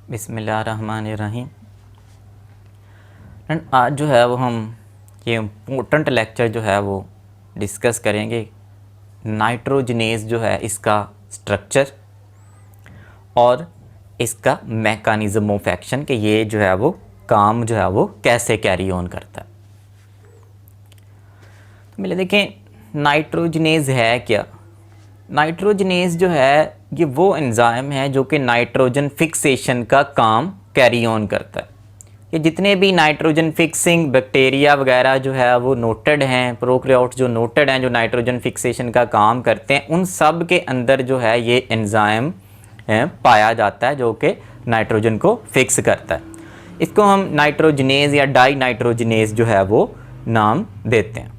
बिस्मिल्लाहिर्रहमानिर्रहीम। एंड आज जो है वो हम ये इम्पोर्टेंट लेक्चर जो है वो डिस्कस करेंगे। नाइट्रोजनेज जो है इसका स्ट्रक्चर और इसका मैकेनिज़्म ऑफ एक्शन कि ये जो है वो काम जो है वो कैसे कैरी ऑन करता है। तो पहले देखें नाइट्रोजनेज है क्या। नाइट्रोजनेज जो है ये वो एंजाइम है जो कि नाइट्रोजन फिक्सेशन का काम कैरी ऑन करता है। ये जितने भी नाइट्रोजन फिक्सिंग बैक्टीरिया वगैरह जो है वो नोटेड हैं, प्रोकैरियोट्स जो नोटेड हैं जो नाइट्रोजन फिक्सेशन का काम करते हैं, उन सब के अंदर जो है ये एंजाइम पाया जाता है जो कि नाइट्रोजन को फिक्स करता है। इसको हम नाइट्रोजनेज या डाई नाइट्रोजनेज जो है वो नाम देते हैं।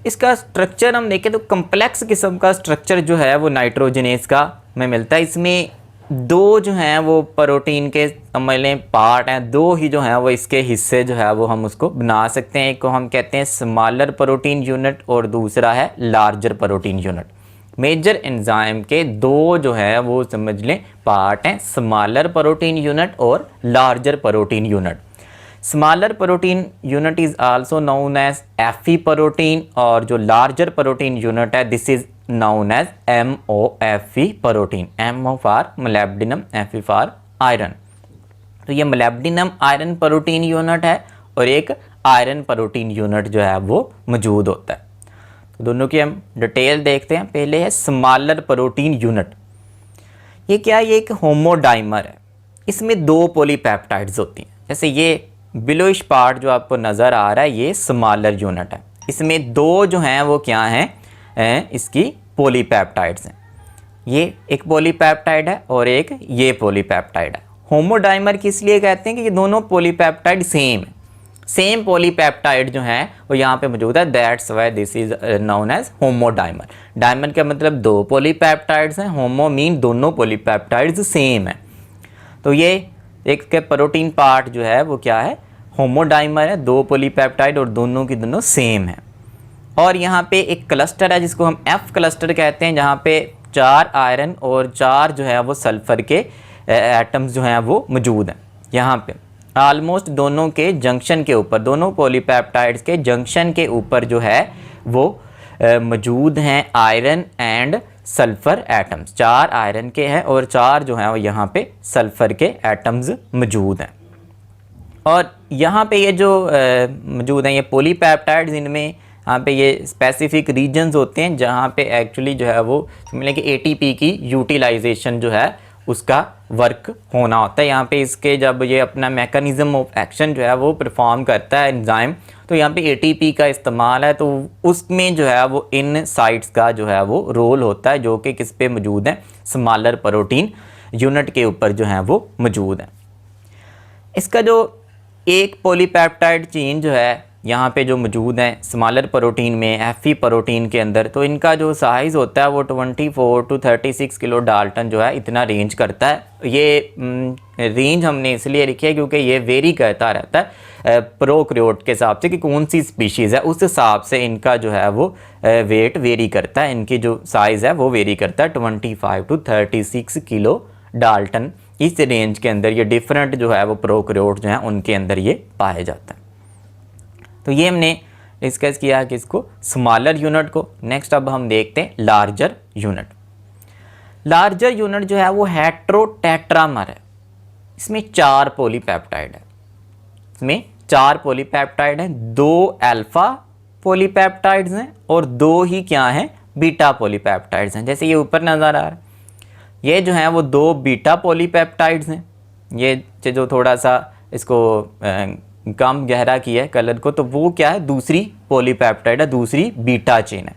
इसका स्ट्रक्चर हम देखें तो कम्प्लेक्स किस्म का स्ट्रक्चर जो है वो नाइट्रोजनेज का में मिलता है। इसमें दो जो हैं वो प्रोटीन के समझ लें पार्ट हैं, दो ही जो हैं वो इसके हिस्से जो है वो हम उसको बना सकते हैं। एक को हम कहते हैं स्मॉलर प्रोटीन यूनिट और दूसरा है larger protein unit. Major enzyme के दो जो है वो समझ लें पार्ट हैं, स्मॉलर प्रोटीन यूनिट और larger protein unit. Smaller protein unit is also known as Fe protein और जो लार्जर प्रोटीन यूनिट है this is known as MOFE protein. MO for molybdenum, FE for iron. तो ये molybdenum iron protein unit है और एक iron protein unit जो है वो मौजूद होता है। तो दोनों की हम डिटेल देखते हैं। पहले है स्मॉलर प्रोटीन यूनिट। ये क्या है? ये एक होमोडाइमर है। इसमें दो पॉलीपेप्टाइड्स होती हैं। जैसे ये बिलोइश पार्ट जो आपको नज़र आ रहा है ये स्मॉलर यूनिट है। इसमें दो जो हैं वो क्या हैं? इसकी पॉलीपेप्टाइड्स हैं। ये एक पॉलीपेप्टाइड है और एक ये पॉलीपेप्टाइड है। होमोडाइमर किस लिए कहते हैं कि ये दोनों पॉलीपेप्टाइड सेम है। सेम पॉलीपेप्टाइड जो है वो यहाँ पे मौजूद है। That's why this is known as homodimer. Dimer का मतलब दो पॉलीपेप्टाइड्स हैं, होमो मीन दोनों पॉलीपेप्टाइड्स सेम है। तो ये एक के प्रोटीन पार्ट जो है वो क्या है? होमोडाइमर है, दो पॉलीपेप्टाइड और दोनों की दोनों सेम है। और यहाँ पे एक क्लस्टर है जिसको हम F क्लस्टर कहते हैं, जहाँ पे 4 आयरन और 4 जो है वो सल्फ़र के एटम्स जो हैं वो मौजूद हैं। यहाँ पे आलमोस्ट दोनों के जंक्शन के ऊपर, दोनों पॉलीपेप्टाइड्स के जंक्शन के ऊपर जो है वो मौजूद हैं iron and sulphur atoms. 4 iron के हैं और 4 जो हैं वो यहाँ पे सल्फ़र के एटम्स मौजूद हैं। और यहाँ पे ये जो मौजूद हैं ये पॉलीपेप्टाइड्स, इनमें यहाँ पे ये स्पेसिफिक रीजन्स होते हैं जहाँ पे एक्चुअली जो है वो समझ लें कि एटीपी की यूटिलाइजेशन जो है उसका वर्क होना होता है। यहाँ पे इसके जब ये अपना मैकेनिज़्म ऑफ एक्शन जो है वो परफॉर्म करता है एंजाइम, तो यहाँ पे एटीपी का इस्तेमाल है, तो उसमें जो है वो इन साइट्स का जो है वो रोल होता है जो कि किस पे मौजूद है? स्मॉलर प्रोटीन यूनिट के ऊपर जो है वो मौजूद है। इसका जो एक पॉलीपेप्टाइड चेन जो है यहाँ पे जो मौजूद हैं स्मॉलर प्रोटीन में, एफी प्रोटीन के अंदर, तो इनका जो साइज़ होता है वो 24 to 36 किलो डाल्टन जो है इतना रेंज करता है। ये रेंज हमने इसलिए रखी है क्योंकि ये वेरी करता रहता है प्रोकैरियोट के हिसाब से कि कौन सी स्पीशीज़ है, उस हिसाब से इनका जो है वो वेट वेरी करता है। इनकी जो साइज़ है वो वेरी करता है 25 to 36 किलो डाल्टन। इस रेंज के अंदर ये डिफरेंट जो है वो प्रोकैरियोट जो हैं उनके अंदर ये पाया जाता है। तो ये हमने डिस्कस किया कि इसको स्मॉलर यूनिट को। नेक्स्ट अब हम देखते हैं लार्जर यूनिट। लार्जर यूनिट जो है वो हेट्रोटेट्रामर है। इसमें 4 पॉलीपेप्टाइड है। इसमें 4 पॉलीपेप्टाइड हैं, 2 अल्फा पॉलीपेप्टाइड्स हैं और 2 ही क्या हैं? बीटा पॉलीपेप्टाइड्स हैं। जैसे ये ऊपर नज़र आ रहा है ये जो है वो 2 बीटा पॉलीपेप्टाइड्स हैं। ये जो थोड़ा सा इसको कम गहरा किया है कलर को, तो वो क्या है? दूसरी पॉलीपेप्टाइड है, दूसरी बीटा चेन है।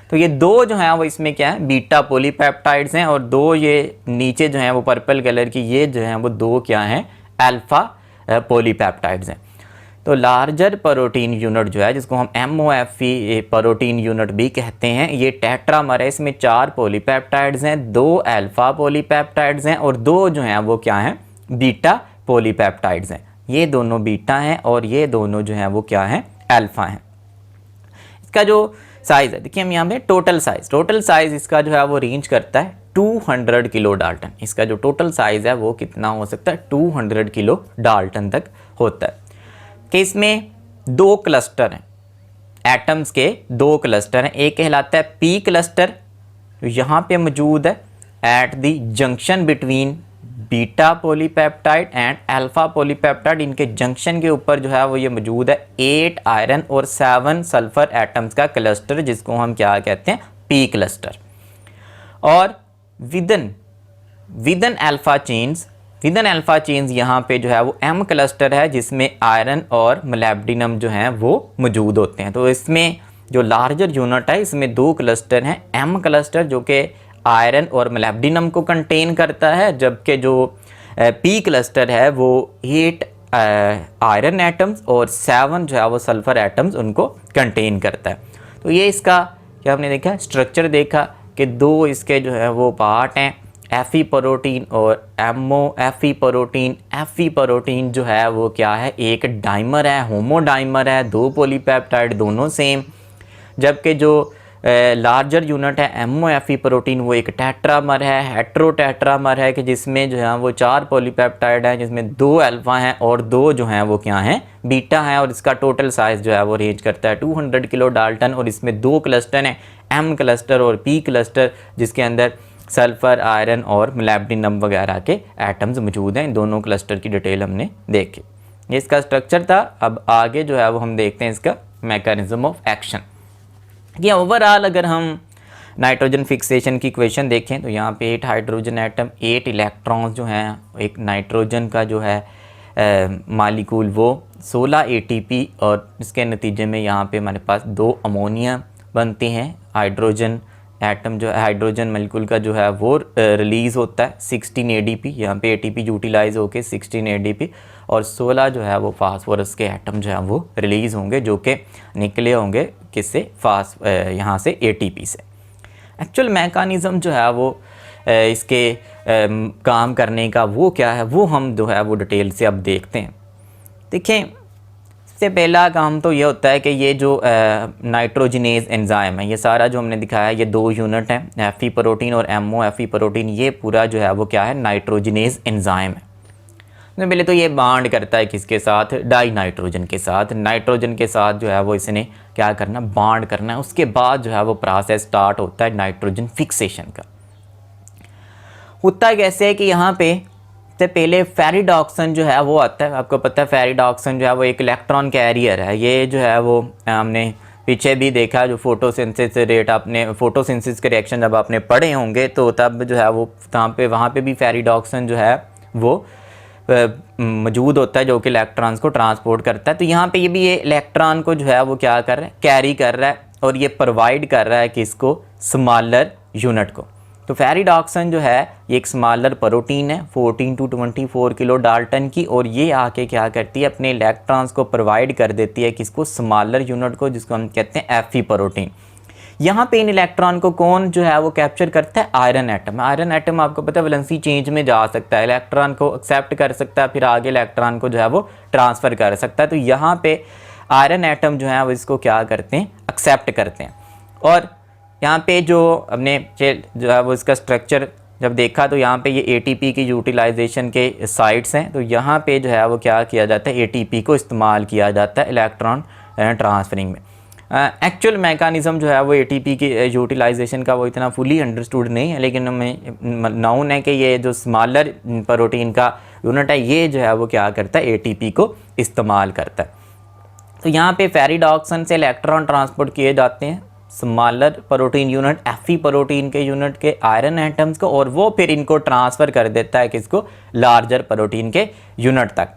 तो ये 2 जो हैं वो इसमें क्या है? बीटा पॉलीपेप्टाइड्स हैं और 2 ये नीचे जो हैं वो पर्पल कलर की ये जो हैं वो 2 क्या हैं? अल्फा पॉलीपेप्टाइड्स हैं। तो लार्जर प्रोटीन यूनिट जो है जिसको हम MOFE प्रोटीन यूनिट भी कहते हैं, ये टेट्रामर है। इसमें 4 पॉलीपेप्टाइड्स हैं, 2 अल्फा पॉलीपेप्टाइड्स हैं और 2 जो हैं वो क्या हैं? बीटा पॉलीपेप्टाइड्स हैं। ये दोनों बीटा हैं और ये दोनों जो हैं वो क्या हैं? अल्फा हैं। इसका जो साइज़ है, देखिए हम यहाँ पे टोटल साइज़ इसका जो है वो रेंज करता है 200 किलो डाल्टन। इसका जो टोटल साइज़ है वो कितना हो सकता है, 200 किलो डाल्टन तक होता है। कि इसमें दो क्लस्टर हैं, एटम्स के दो क्लस्टर हैं। एक कहलाता है पी क्लस्टर, जो यहाँ पे मौजूद है at the junction between beta polypeptide and alpha polypeptide. इनके जंक्शन के ऊपर जो है वो ये मौजूद है 8 आयरन और 7 सल्फर एटम्स का क्लस्टर, जिसको हम क्या कहते हैं, पी क्लस्टर। और विदन अल्फा चेन्स यहाँ पे जो है वो एम क्लस्टर है, जिसमें आयरन और मोलिब्डेनम जो हैं वो मौजूद होते हैं। तो इसमें जो लार्जर यूनिट है इसमें दो क्लस्टर हैं, एम क्लस्टर जो कि आयरन और मोलिब्डेनम को कंटेन करता है, जबकि जो पी क्लस्टर है वो 8 आयरन एटम्स और 7 जो है वो सल्फर एटम्स उनको कंटेन करता है। तो ये इसका क्या हमने देखा, स्ट्रक्चर देखा कि दो इसके जो है वो पार्ट हैं, एफी प्रोटीन और एमओ एफी प्रोटीन जो है वो क्या है, एक डाइमर है, होमोडाइमर है, दो पॉलीपेप्टाइड दोनों सेम। जबकि जो लार्जर यूनिट है एमओ एफी प्रोटीन वो एक टेट्रामर है, हेट्रोटेट्रामर है, कि जिसमें जो है वो 4 पॉलीपेप्टाइड हैं, जिसमें 2 अल्फा हैं और 2 जो हैं वो क्या हैं, बीटा हैं। और इसका टोटल साइज़ जो है वो रेंज करता है 200 किलो डाल्टन। और इसमें दो क्लस्टर हैं, एम क्लस्टर और पी क्लस्टर, जिसके अंदर सल्फ़र, आयरन और मोलिब्डेनम वगैरह के एटम्स मौजूद हैं। इन दोनों क्लस्टर की डिटेल हमने देखी। ये इसका स्ट्रक्चर था। अब आगे जो है वो हम देखते हैं इसका मैकेनिज्म ऑफ एक्शन। ये ओवरऑल अगर हम नाइट्रोजन फिक्सेशन की इक्वेशन देखें तो यहाँ पे 8 हाइड्रोजन एटम, 8 इलेक्ट्रॉन्स जो हैं, एक नाइट्रोजन का जो है मालिक्यूल वो 16 एटीपी, और इसके नतीजे में यहाँ पे हमारे पास 2 अमोनिया बनते हैं। हाइड्रोजन एटम जो है, हाइड्रोजन मॉलिक्यूल का जो है वो रिलीज़ होता है 16 एडीपी, यहाँ पे एटीपी यूटिलाइज होके 16 एडीपी, और 16 जो है वो फास्फोरस के एटम जो है वो रिलीज़ होंगे, जो कि निकले होंगे किससे, यहाँ से एटीपी से। एक्चुअल मैकेनिज़्म जो है वो इसके काम करने का वो क्या है, वो हम जो है वो डिटेल से अब देखते हैं। देखें, सबसे पहला काम तो ये होता है कि ये जो नाइट्रोजनेज एंजाइम है, ये सारा जो हमने दिखाया है, ये 2 यूनिट हैं, एफी प्रोटीन और एमओ एफी प्रोटीन। ये पूरा जो है वो क्या है, नाइट्रोजनेज एंजाइम है। तो पहले तो ये बांड करता है किसके साथ, डाई नाइट्रोजन के साथ। नाइट्रोजन के साथ जो है वो इसने क्या करना, बांड करना है। उसके बाद जो है वो प्रोसेस स्टार्ट होता है नाइट्रोजन फिक्सेशन का। होता कैसे है कि यहाँ पे सबसे पहले फेरिडॉक्सन जो है वो आता है। आपको पता है फेरिडॉक्सन जो है वो एक इलेक्ट्रॉन कैरियर है। ये जो है वो हमने पीछे भी देखा, जो फोटोसिंथेसिस रेट, आपने फोटोसिंथेसिस के रिएक्शन जब आपने पढ़े होंगे तो तब जो है वो वहाँ पे भी फेरिडॉक्सन जो है वो मौजूद होता है, जो कि इलेक्ट्रॉन्स को ट्रांसपोर्ट करता है। तो यहाँ पे ये भी ये इलेक्ट्रॉन को जो है वो क्या कर रहा है, कैरी कर रहा है, और ये प्रोवाइड कर रहा है किसको, स्मॉलर यूनिट को। तो फेरिडॉक्सन जो है ये एक स्मॉलर प्रोटीन है 14 to 24 किलो डाल्टन की, और ये आके क्या करती है, अपने इलेक्ट्रॉन्स को प्रोवाइड कर देती है किसको, स्मॉलर यूनिट को, जिसको हम कहते हैं एफी प्रोटीन। यहाँ पे इन इलेक्ट्रॉन को कौन जो है वो कैप्चर करता है, आयरन एटम। आयरन एटम आपको पता है वैलेंसी चेंज में जा सकता है, इलेक्ट्रॉन को एक्सेप्ट कर सकता है, फिर आगे इलेक्ट्रॉन को जो है वो ट्रांसफ़र कर सकता है। तो यहाँ पे आयरन एटम जो है वो इसको क्या करते हैं, एक्सेप्ट करते हैं। और यहाँ पे जो हमने जो है वो इसका स्ट्रक्चर जब देखा तो यहाँ पे ये एटीपी की यूटिलाइजेशन के साइट्स हैं। तो यहाँ पे जो है वो क्या किया जाता है, एटीपी को इस्तेमाल किया जाता है इलेक्ट्रॉन ट्रांसफरिंग में। एक्चुअल मैकेनिज़्म जो है वो एटीपी की यूटिलाइजेशन का वो इतना फुली अंडरस्टूड नहीं है, लेकिन हमें नाउन है कि ये जो स्मॉलर प्रोटीन का यूनिट है ये जो है वो क्या करता है, एटीपी को इस्तेमाल करता है। तो यहाँ पे फेरिडॉक्सन से इलेक्ट्रॉन ट्रांसपोर्ट किए जाते हैं स्मॉलर प्रोटीन यूनिट, एफी प्रोटीन के यूनिट के आयरन एटम्स को, और वो फिर इनको ट्रांसफ़र कर देता है किसको, लार्जर प्रोटीन के यूनिट तक।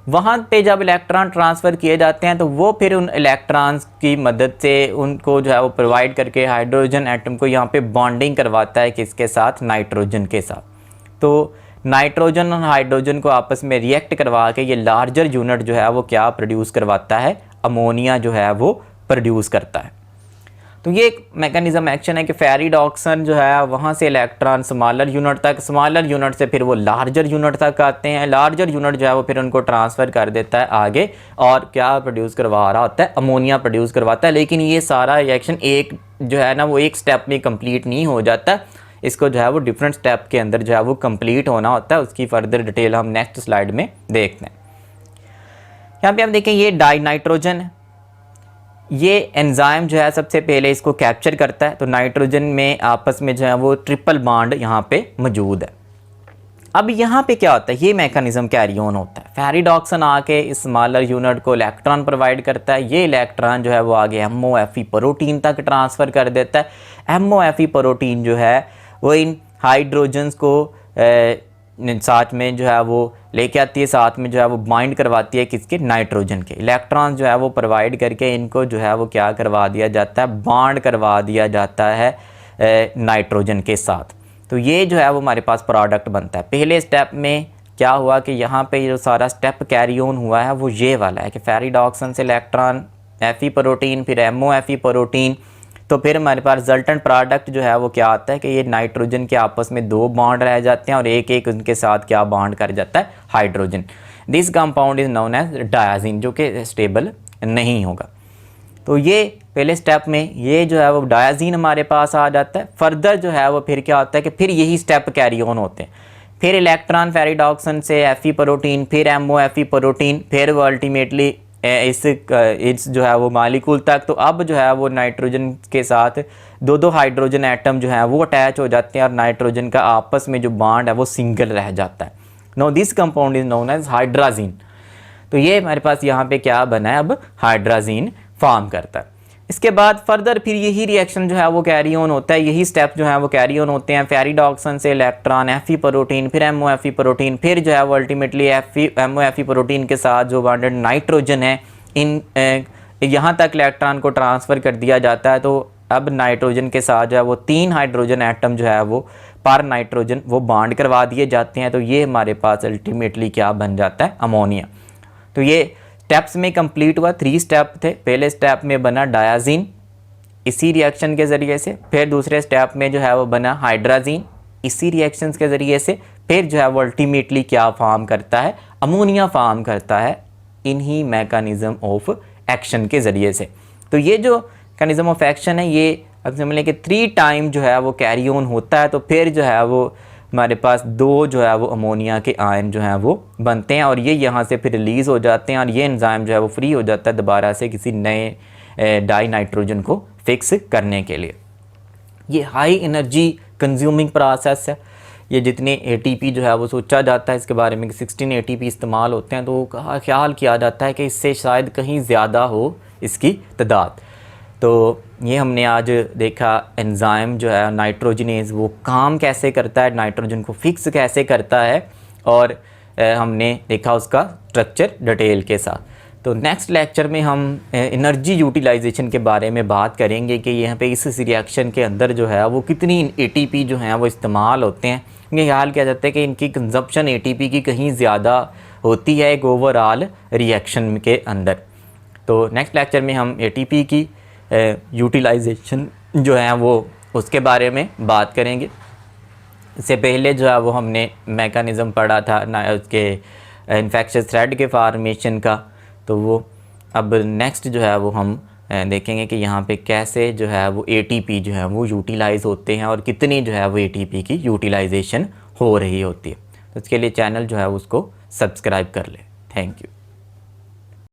वहाँ पे जब इलेक्ट्रॉन ट्रांसफ़र किए जाते हैं तो वो फिर उन इलेक्ट्रॉन्स की मदद से उनको जो है वो प्रोवाइड करके हाइड्रोजन एटम को यहाँ पे बॉन्डिंग करवाता है किसके साथ, नाइट्रोजन के साथ। तो नाइट्रोजन और हाइड्रोजन को आपस में रिएक्ट करवा के ये लार्जर यूनिट जो है वो क्या प्रोड्यूस करवाता है, अमोनिया जो है वो प्रोड्यूस करता है। तो ये एक मैकेनिज्म एक्शन है कि फेरिडॉक्सन जो है वहाँ से इलेक्ट्रॉन स्मॉलर यूनिट तक, स्मॉलर यूनिट से फिर वो लार्जर यूनिट तक आते हैं, लार्जर यूनिट जो है वो फिर उनको ट्रांसफ़र कर देता है आगे, और क्या प्रोड्यूस करवा रहा होता है, अमोनिया प्रोड्यूस करवाता है। लेकिन ये सारा रिएक्शन एक जो है ना वो एक स्टेप में कंप्लीट नहीं हो जाता, इसको जो है वो डिफरेंट स्टेप के अंदर जो है वो कंप्लीट होना होता है। उसकी फर्दर डिटेल हम नेक्स्ट स्लाइड में देखते हैं। यहाँ पे आप देखें ये डाई नाइट्रोजन है, ये एंजाइम जो है सबसे पहले इसको कैप्चर करता है, तो नाइट्रोजन में आपस में जो है वो ट्रिपल बॉन्ड यहाँ पे मौजूद है। अब यहाँ पे क्या होता है, ये मैकेनिज्म कैरी ऑन होता है, फेरिडॉक्सन आके इस स्मॉलर यूनिट को इलेक्ट्रॉन प्रोवाइड करता है, ये इलेक्ट्रॉन जो है वो आगे MOFE प्रोटीन तक ट्रांसफ़र कर देता है। MOFE प्रोटीन जो है वो इन हाइड्रोजन्स को साथ में जो है वो लेके आती है, साथ में जो है वो बाइंड करवाती है किसके, नाइट्रोजन के। इलेक्ट्रॉन जो है वो प्रोवाइड करके इनको जो है वो क्या करवा दिया जाता है, बॉन्ड करवा दिया जाता है नाइट्रोजन के साथ। तो ये जो है वो हमारे पास प्रोडक्ट बनता है। पहले स्टेप में क्या हुआ कि यहाँ पे जो सारा स्टेप कैरी ऑन हुआ है वो ये वाला है कि फेरिडॉक्सन से इलेक्ट्रॉन Fe प्रोटीन, फिर MOFE प्रोटीन, तो फिर हमारे पास रिजल्टेंट प्रोडक्ट जो है वो क्या आता है कि ये नाइट्रोजन के आपस में 2 बॉन्ड रह जाते हैं और एक एक उनके साथ क्या बॉन्ड कर जाता है, hydrogen. This compound is known as diazine, जो कि स्टेबल नहीं होगा। तो ये पहले स्टेप में ये जो है वो डायाजीन हमारे पास आ जाता है। फर्दर जो है वो फिर क्या होता है कि फिर यही स्टेप कैरी ऑन होते हैं, फिर इलेक्ट्रॉन फेरिडॉक्सन से Fe प्रोटीन, फिर MOFE प्रोटीन, फिर वो अल्टीमेटली इस जो है वो मालिक्यूल तक। तो अब जो है वो नाइट्रोजन के साथ 2 हाइड्रोजन एटम जो है वो अटैच हो जाते हैं और नाइट्रोजन का आपस में जो बॉन्ड है वो सिंगल रह जाता है। Know this compound is known as hydrazine. तो ये हमारे पास यहाँ पे क्या बना है, अब हाइड्राजीन फॉर्म करता है। इसके बाद फर्दर फिर यही रिएक्शन जो है वो कैरी ऑन होता है, यही स्टेप जो है वो कैरी ऑन होते हैं। फेरिडॉक्सन से इलेक्ट्रॉन Fe प्रोटीन, फिर MOFE प्रोटीन, फिर जो है वो अल्टीमेटली MOFE प्रोटीन के साथ जो बॉन्डेड नाइट्रोजन है इन यहाँ तक इलेक्ट्रॉन को ट्रांसफ़र कर दिया जाता है। तो अब नाइट्रोजन के साथ जो है वो 3 हाइड्रोजन एटम जो है वो पर नाइट्रोजन वो बॉन्ड करवा दिए जाते हैं। तो ये हमारे पास अल्टीमेटली क्या बन जाता है, अमोनिया। तो ये स्टेप्स में कंप्लीट हुआ, 3 स्टेप थे। पहले स्टेप में बना डायाजीन इसी रिएक्शन के ज़रिए से, फिर दूसरे स्टेप में जो है वो बना हाइड्राजीन इसी रिएक्शन के ज़रिए से, फिर जो है वो अल्टीमेटली क्या फॉर्म करता है, अमोनिया फॉर्म करता है इन्हीं मैकेनिज़्म ऑफ एक्शन के ज़रिए से। तो ये जो मैकेनिज़्म ऑफ एक्शन है ये अब समझ लें कि 3 टाइम जो है वो कैरी ऑन होता है। तो फिर जो है वो हमारे पास 2 जो है वो अमोनिया के आयन जो हैं वो बनते हैं और ये यहाँ से फिर रिलीज़ हो जाते हैं और ये एंजाइम जो है वो फ्री हो जाता है दोबारा से किसी नए डाई नाइट्रोजन को फिक्स करने के लिए। ये हाई एनर्जी कंज्यूमिंग प्रोसेस है। ये जितने ATP जो है वो सोचा जाता है इसके बारे में कि 16 ATP इस्तेमाल होते हैं, तो ख्याल किया जाता है कि इससे शायद कहीं ज़्यादा हो इसकी तादाद। तो ये हमने आज देखा एंजाइम जो है नाइट्रोजनेज वो काम कैसे करता है, नाइट्रोजन को फिक्स कैसे करता है, और हमने देखा उसका स्ट्रक्चर डिटेल के साथ। तो नेक्स्ट लेक्चर में हम एनर्जी यूटिलाइजेशन के बारे में बात करेंगे कि यहाँ पे इस रिएक्शन के अंदर जो है वो कितनी ATP जो हैं वो इस्तेमाल होते हैं। ये ख्याल किया जाता है कि इनकी कंजप्शन ATP की कहीं ज़्यादा होती है एक ओवरऑल रिएक्शन के अंदर। तो नेक्स्ट लेक्चर में हम ATP की यूटिलाइजेशन जो है वो उसके बारे में बात करेंगे। इससे पहले जो है वो हमने मैकेनिज़्म पढ़ा था ना उसके इन्फेक्शियस थ्रेड के फार्मेशन का, तो वो अब नेक्स्ट जो है वो हम देखेंगे कि यहाँ पे कैसे जो है वो ATP जो है वो यूटिलाइज़ होते हैं और कितनी जो है वो ATP की यूटिलाइजेशन हो रही होती है। तो इसके लिए चैनल जो है उसको सब्सक्राइब कर ले। Thank you.